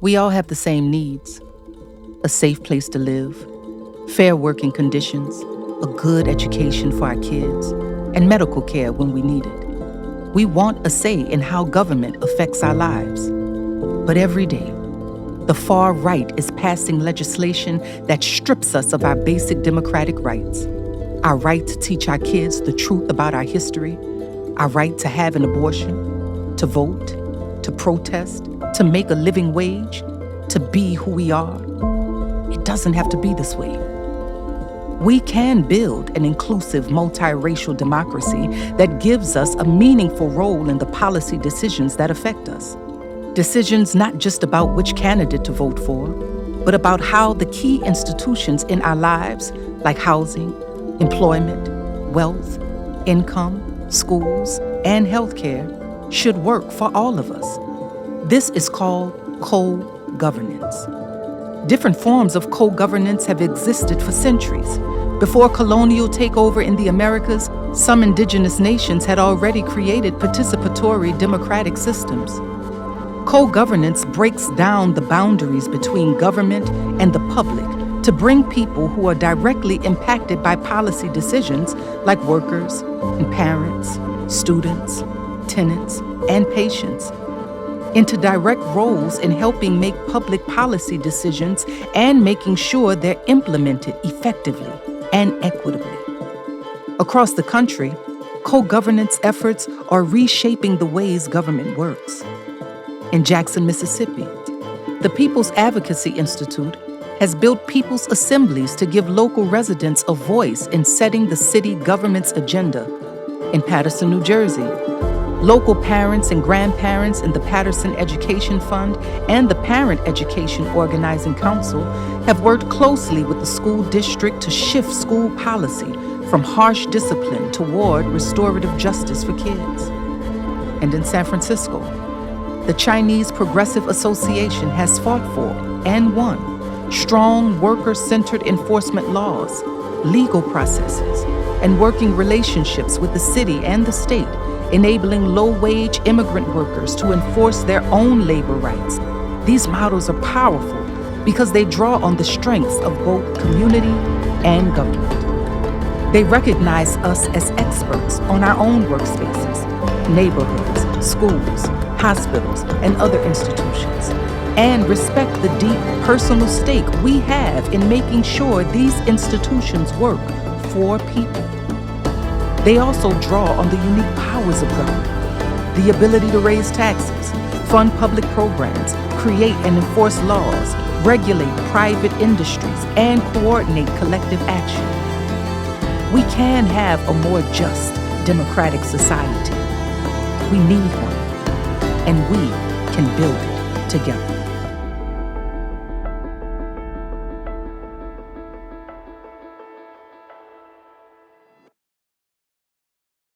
We all have the same needs: a safe place to live, fair working conditions, a good education for our kids, and medical care when we need it. We want a say in how government affects our lives. But every day, the far right is passing legislation that strips us of our basic democratic rights. Our right to teach our kids the truth about our history, our right to have an abortion, to vote, to protest, to make a living wage, to be who we are. It doesn't have to be this way. We can build an inclusive, multiracial democracy that gives us a meaningful role in the policy decisions that affect us. Decisions not just about which candidate to vote for, but about how the key institutions in our lives, like housing, employment, wealth, income, schools, and healthcare, should work for all of us. This is called co-governance. Different forms of co-governance have existed for centuries. Before colonial takeover in the Americas, some indigenous nations had already created participatory democratic systems. Co-governance breaks down the boundaries between government and the public to bring people who are directly impacted by policy decisions, like workers and parents, students, tenants, and patients, into direct roles in helping make public policy decisions and making sure they're implemented effectively and equitably. Across the country, co-governance efforts are reshaping the ways government works. In Jackson, Mississippi, the People's Advocacy Institute has built people's assemblies to give local residents a voice in setting the city government's agenda. In Paterson, New Jersey, local parents and grandparents in the Patterson Education Fund and the Parent Education Organizing Council have worked closely with the school district to shift school policy from harsh discipline toward restorative justice for kids. And in San Francisco, the Chinese Progressive Association has fought for and won strong worker-centered enforcement laws, legal processes, and working relationships with the city and the state, enabling low-wage immigrant workers to enforce their own labor rights. These models are powerful because they draw on the strengths of both community and government. They recognize us as experts on our own workspaces, neighborhoods, schools, hospitals, and other institutions, and respect the deep personal stake we have in making sure these institutions work for people. They also draw on the unique powers of government, the ability to raise taxes, fund public programs, create and enforce laws, regulate private industries, and coordinate collective action. We can have a more just, democratic society. We need one, and we can build it together.